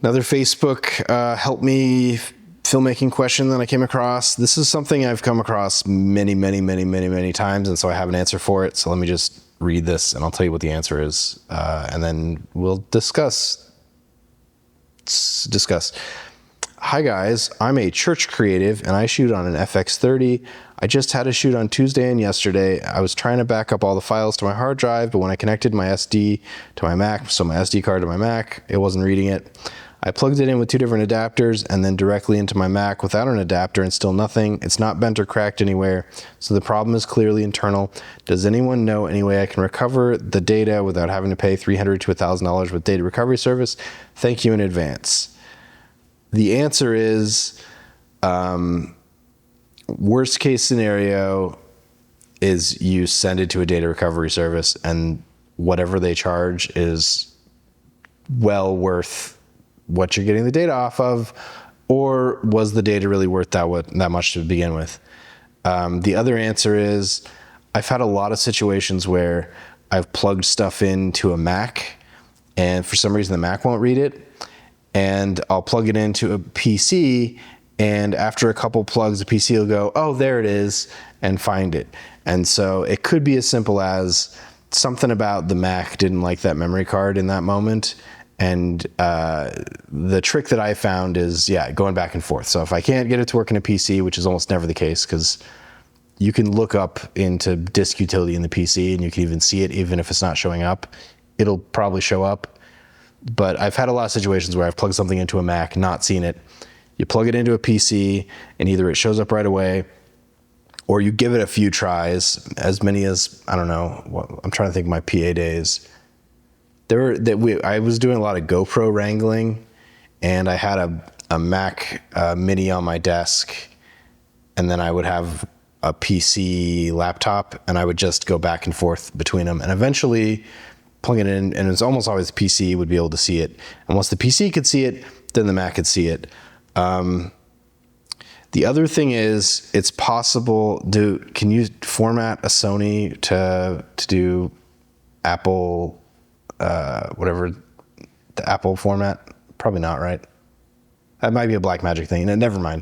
Another Facebook help me filmmaking question that I came across. This is something I've come across many times, and so I have an answer for it. So let me just read this, and I'll tell you what the answer is, and then we'll discuss. Hi guys, I'm a church creative and I shoot on an FX30. I just had a shoot on Tuesday and yesterday. I was trying to back up all the files to my hard drive, but when I connected my SD to my Mac, so my SD card to my Mac, it wasn't reading it. I plugged it in with two different adapters and then directly into my Mac without an adapter and still nothing. It's not bent or cracked anywhere, so the problem is clearly internal. Does anyone know any way I can recover the data without having to pay $300 to $1,000 with data recovery service? Thank you in advance. The answer is, worst case scenario is you send it to a data recovery service and whatever they charge is well worth what you're getting the data off of, or was the data really worth that much to begin with? The other answer is, I've had a lot of situations where I've plugged stuff into a Mac and for some reason the Mac won't read it. And I'll plug it into a PC, and after a couple plugs, the PC will go, oh, there it is, and find it. And so it could be as simple as something about the Mac didn't like that memory card in that moment. And the trick that I found is, going back and forth. So if I can't get it to work in a PC, which is almost never the case, because you can look up into disk utility in the PC, and you can even see it, even if it's not showing up. It'll probably show up. But I've had a lot of situations where I've plugged something into a Mac, not seen it. You plug it into a PC, and either it shows up right away, or you give it a few tries, as many as, I don't know, I'm trying to think of my PA days. I was doing a lot of GoPro wrangling, and I had a Mac Mini on my desk, and then I would have a PC laptop, and I would just go back and forth between them. And eventually, plug it in, and it's almost always the PC would be able to see it. And once the PC could see it, then the Mac could see it. The other thing is, it's possible. Can you format a Sony to do Apple, whatever the Apple format? Probably not, right? That might be a Blackmagic thing. Never mind.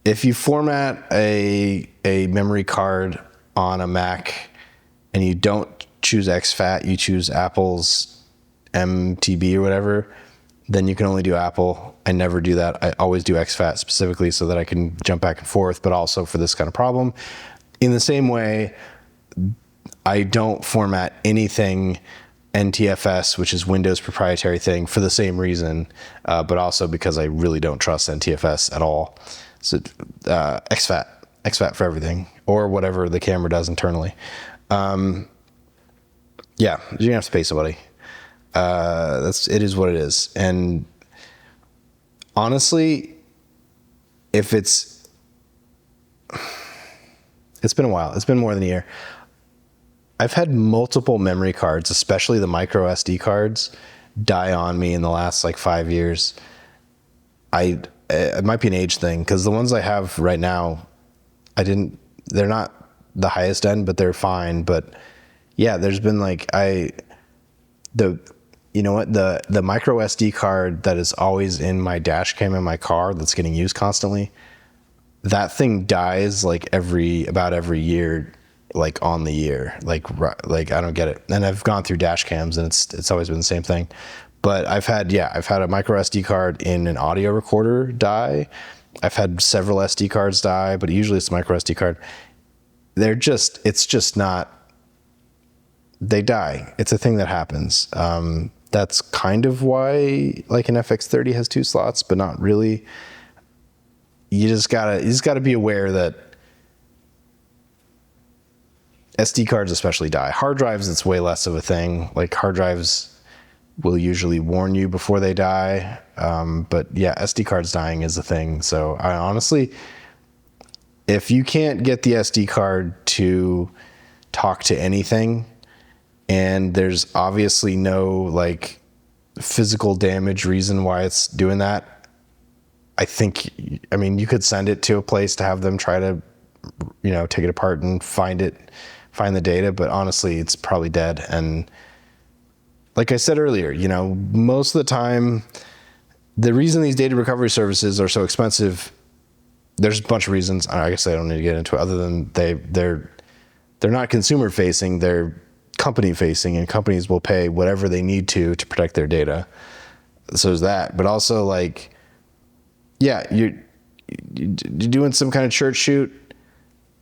If you format a memory card on a Mac, and you don't choose exFAT, you choose Apple's MTB or whatever, then you can only do Apple. I never do that. I always do exFAT specifically so that I can jump back and forth, but also for this kind of problem. In the same way, I don't format anything NTFS, which is Windows proprietary thing, for the same reason, but also because I really don't trust NTFS at all. So exFAT for everything, or whatever the camera does internally. You're gonna have to pay somebody. It is what it is. And honestly, if it's been a while, it's been more than a year. I've had multiple memory cards, especially the micro SD cards, die on me in the last 5 years. It might be an age thing, because the ones I have right now, they're not the highest end, but they're fine. But there's been the micro SD card that is always in my dash cam in my car that's getting used constantly. That thing dies about every year, on the year. I don't get it. And I've gone through dash cams, and it's always been the same thing. But I've had a micro SD card in an audio recorder die. I've had several SD cards die, but usually it's a micro SD card. It's just not, they die. It's a thing that happens. That's kind of why an FX30 has 2 slots, but not really. You just gotta be aware that SD cards especially die. Hard drives, it's way less of a thing. Hard drives will usually warn you before they die. But SD cards dying is a thing. So I honestly, if you can't get the SD card to talk to anything, and there's obviously no physical damage reason why it's doing that, you could send it to a place to have them try to, take it apart and find the data. But honestly, it's probably dead. And like I said earlier, most of the time, the reason these data recovery services are so expensive, there's a bunch of reasons. I guess I don't need to get into it, other than they're not consumer facing, they're company facing, and companies will pay whatever they need to protect their data. So there's that. But also, like, yeah, you're doing some kind of church shoot.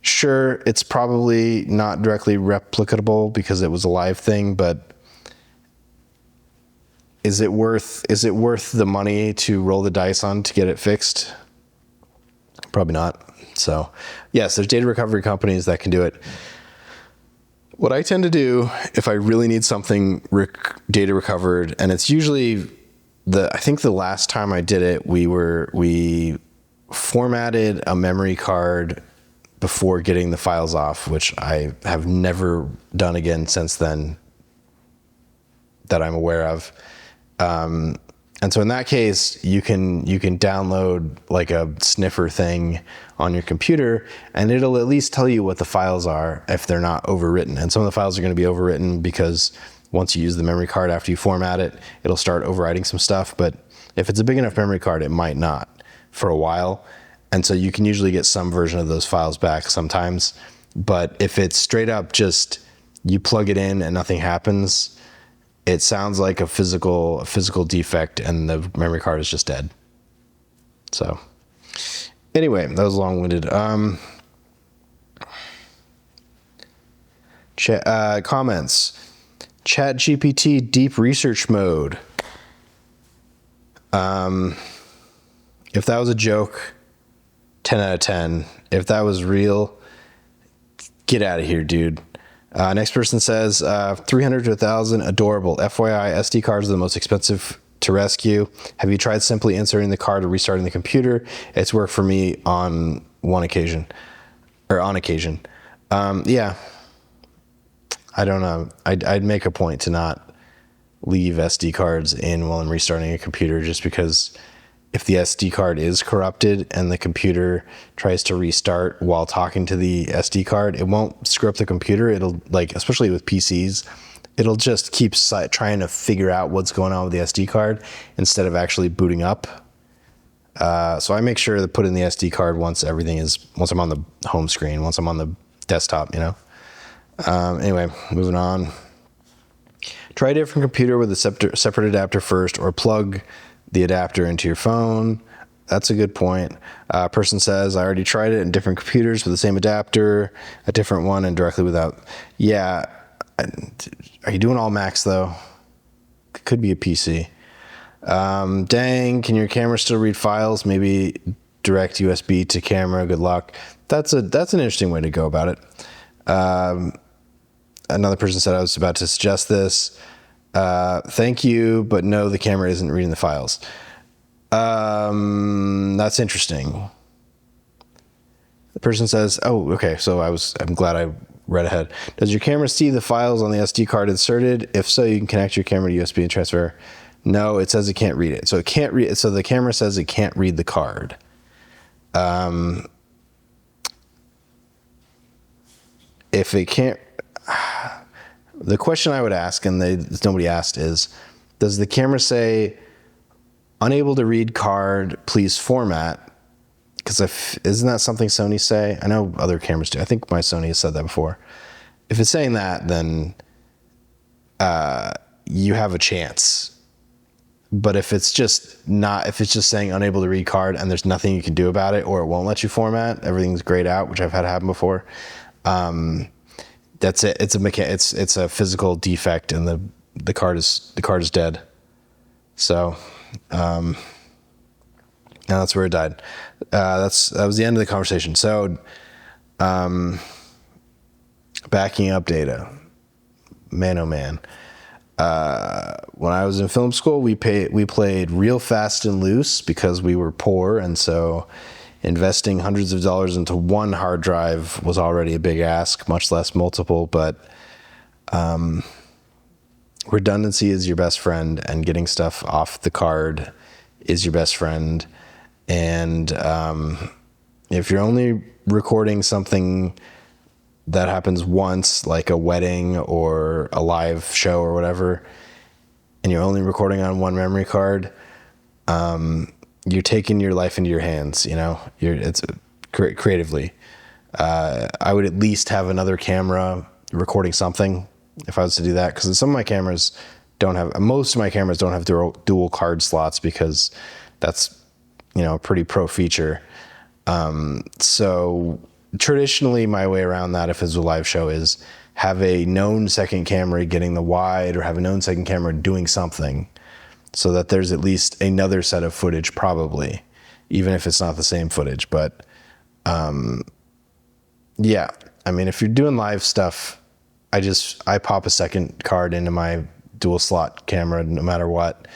Sure, it's probably not directly replicable because it was a live thing, but is it worth the money to roll the dice on to get it fixed? Probably not. So yes, there's data recovery companies that can do it. What I tend to do if I really need something data recovered, and it's usually I think the last time I did it, we formatted a memory card before getting the files off, which I have never done again since then that I'm aware of. And so in that case, you can download like a sniffer thing on your computer, and it'll at least tell you what the files are if they're not overwritten. And some of the files are going to be overwritten because once you use the memory card after you format it, it'll start overwriting some stuff. But if it's a big enough memory card, it might not for a while. And so you can usually get some version of those files back sometimes. But if it's straight up just you plug it in and nothing happens, it sounds like a physical defect and the memory card is just dead. So anyway, that was long-winded. Comments. ChatGPT deep research mode. If that was a joke, 10 out of 10. If that was real, get out of here, dude. Next person says, 300 to 1,000, adorable. FYI, SD cards are the most expensive to rescue. Have you tried simply inserting the card or restarting the computer? It's worked for me on occasion. Yeah. I don't know. I'd make a point to not leave SD cards in while I'm restarting a computer, just because if the SD card is corrupted and the computer tries to restart while talking to the SD card, it won't screw up the computer. It'll, like, especially with PCs, it'll just keep trying to figure out what's going on with the SD card instead of actually booting up. So I make sure to put in the SD card once I'm on the home screen, once I'm on the desktop, Anyway, moving on. Try a different computer with a separate adapter first, or plug the adapter into your phone. That's a good point. Person says, I already tried it in different computers with the same adapter, a different one, and directly without. Yeah. Are you doing all Macs though? It could be a PC. Dang, can your camera still read files? Maybe direct USB to camera. Good luck. That's an interesting way to go about it. Another person said, I was about to suggest this. Thank you, but no, the camera isn't reading the files. That's interesting. The person says, oh, okay, so I'm glad I read ahead. Does your camera see the files on the SD card inserted? If so, you can connect your camera to USB and transfer. No, it says it can't read it. So it can't read. So the camera says it can't read the card. If it can't, the question I would ask, and nobody asked, is, does the camera say, unable to read card, please format? Because isn't that something Sony say? I know other cameras do. I think my Sony has said that before. If it's saying that, then you have a chance. But if it's just saying unable to read card and there's nothing you can do about it, or it won't let you format, everything's grayed out, which I've had happen before. That's it. It's a physical defect, and the card is dead. So, now that's where it died. That was the end of the conversation. So, backing up data, man, oh man. When I was in film school, we played real fast and loose because we were poor, and so investing hundreds of dollars into one hard drive was already a big ask, much less multiple. But redundancy is your best friend, and getting stuff off the card is your best friend. And if you're only recording something that happens once, like a wedding or a live show or whatever, and you're only recording on one memory card, you're taking your life into your hands, you know, it's creatively. I would at least have another camera recording something if I was to do that. Cause some of my cameras most of my cameras don't have dual card slots, because that's, you know, a pretty pro feature. So traditionally my way around that, if it's a live show, is have a known second camera getting the wide, or have a known second camera doing something, so that there's at least another set of footage, probably, even if it's not the same footage. But yeah, I mean, if you're doing live stuff, I pop a second card into my dual slot camera no matter what.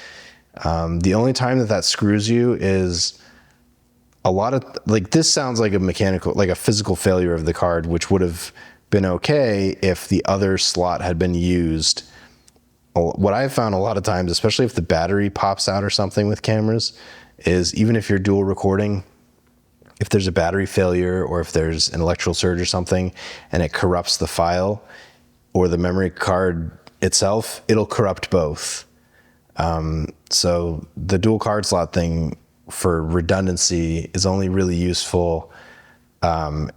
The only time that screws you is a lot of, like, this sounds like a physical failure of the card, which would have been okay if the other slot had been used. What I've found a lot of times, especially if the battery pops out or something with cameras, is even if you're dual recording, if there's a battery failure or if there's an electrical surge or something and it corrupts the file or the memory card itself, it'll corrupt both. So the dual card slot thing for redundancy is only really useful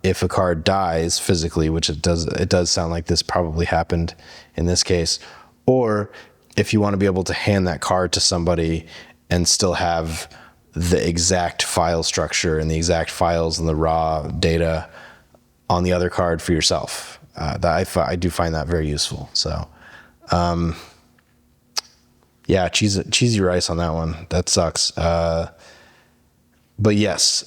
if a card dies physically, which it does sound like this probably happened in this case, or if you want to be able to hand that card to somebody and still have the exact file structure and the exact files and the raw data on the other card for yourself. I do find that very useful. So, yeah, cheesy rice on that one. That sucks. But yes,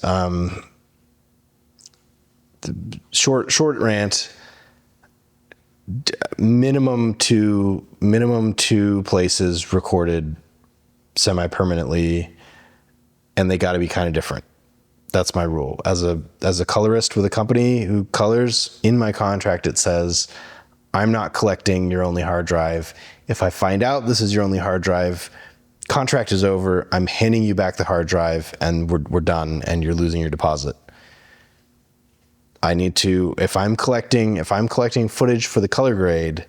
short rant. Minimum two places recorded semi-permanently, and they got to be kind of different. That's my rule. As a colorist with a company who colors, in my contract it says, I'm not collecting your only hard drive. If I find out this is your only hard drive, contract is over. I'm handing you back the hard drive, and we're done, and you're losing your deposit. I need to, if I'm collecting footage for the color grade,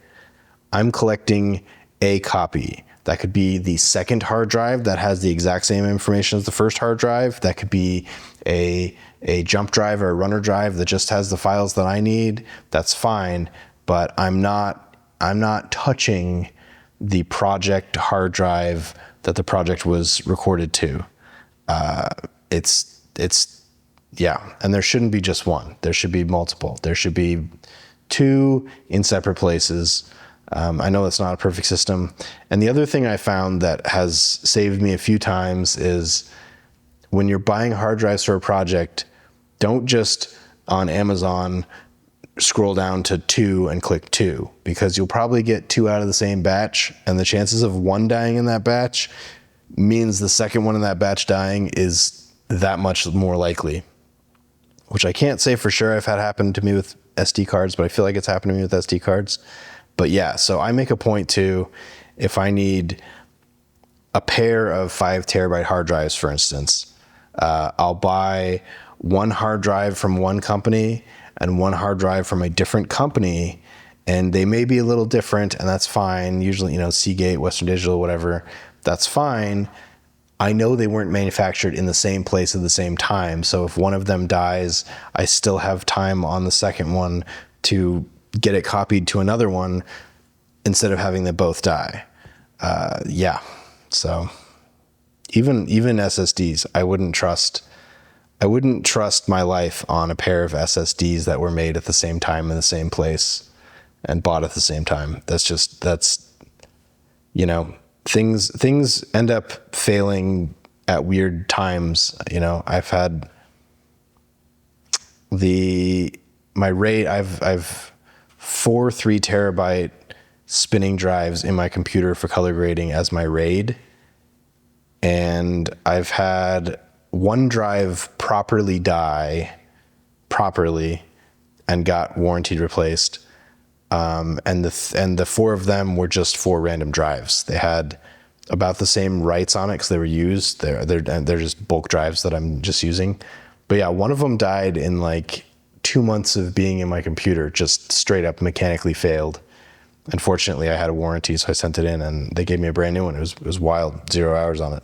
I'm collecting a copy. That could be the second hard drive that has the exact same information as the first hard drive. That could be a jump drive or a runner drive that just has the files that I need. That's fine, but I'm not touching the project hard drive that the project was recorded to. Yeah, and there shouldn't be just one. There should be multiple. There should be two in separate places. I know that's not a perfect system. And the other thing I found that has saved me a few times is when you're buying hard drives for a project, don't just on Amazon scroll down to 2 and click 2, because you'll probably get 2 out of the same batch, and the chances of one dying in that batch means the second one in that batch dying is that much more likely. Which I can't say for sure I've had happen to me with SD cards, but I feel like it's happened to me with SD cards. But yeah, so I make a point to, if I need a pair of 5 terabyte hard drives, for instance, I'll buy one hard drive from one company and one hard drive from a different company, and they may be a little different, and that's fine. Usually, you know, Seagate, Western Digital, whatever, that's fine. I know they weren't manufactured in the same place at the same time. So if one of them dies, I still have time on the second one to get it copied to another one instead of having them both die. Yeah. So even SSDs, I wouldn't trust my life on a pair of SSDs that were made at the same time in the same place and bought at the same time. That's, you know, things end up failing at weird times. You know, I've had I've 4 3 terabyte spinning drives in my computer for color grading as my RAID. And I've had one drive properly die and got warranty replaced. And the 4 of them were just 4 random drives. They had about the same writes on it because they were used. They're just bulk drives that I'm just using. But yeah, one of them died in like 2 months of being in my computer, just straight up mechanically failed. Unfortunately, I had a warranty, so I sent it in, and they gave me a brand new one. It was wild, 0 hours on it.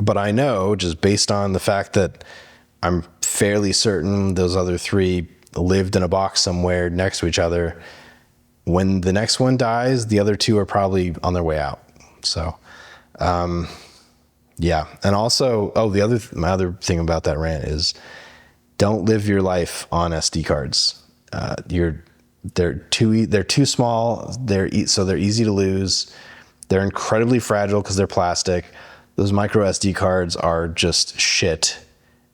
But I know, just based on the fact that I'm fairly certain those other 3 lived in a box somewhere next to each other, when the next one dies, the other 2 are probably on their way out. So, yeah. And also, my other thing about that rant is, don't live your life on SD cards. They're too small. So they're easy to lose. They're incredibly fragile because they're plastic. Those micro SD cards are just shit.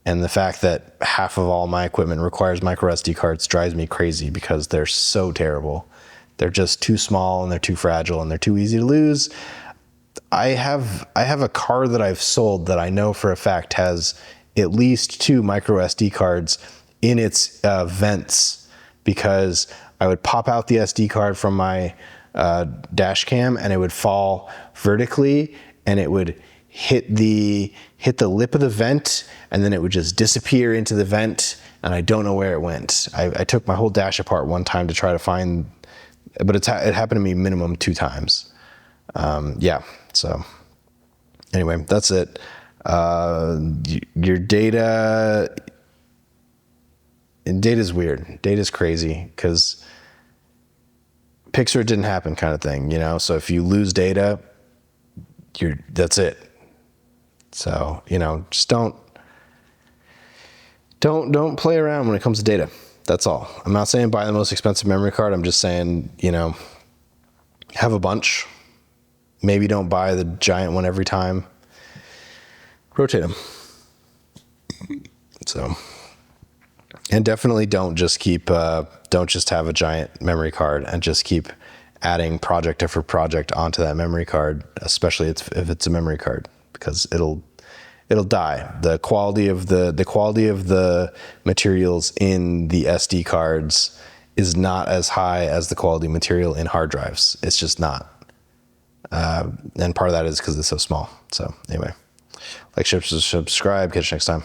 And the fact that half of all my equipment requires micro SD cards drives me crazy because they're so terrible. They're just too small, and they're too fragile, and they're too easy to lose. I have a car that I've sold that I know for a fact has at least 2 micro SD cards in its vents, because I would pop out the SD card from my dash cam, and it would fall vertically, and it would hit the lip of the vent, and then it would just disappear into the vent, and I don't know where it went. I took my whole dash apart one time to try to find, but it happened to me minimum 2 times. Yeah. So anyway, that's it. Your data's weird. Data's crazy because picture it didn't happen kind of thing, you know? So if you lose data, that's it. So, you know, just don't play around when it comes to data. That's all. I'm not saying buy the most expensive memory card. I'm just saying, you know, have a bunch. Maybe don't buy the giant one every time. Rotate them. So, and definitely don't just have a giant memory card and just keep adding project after project onto that memory card, especially if it's a memory card, because it'll die. The quality of the materials in the SD cards is not as high as the quality material in hard drives. It's just not. And part of that is because it's so small. So anyway, like, share, subscribe. Catch you next time.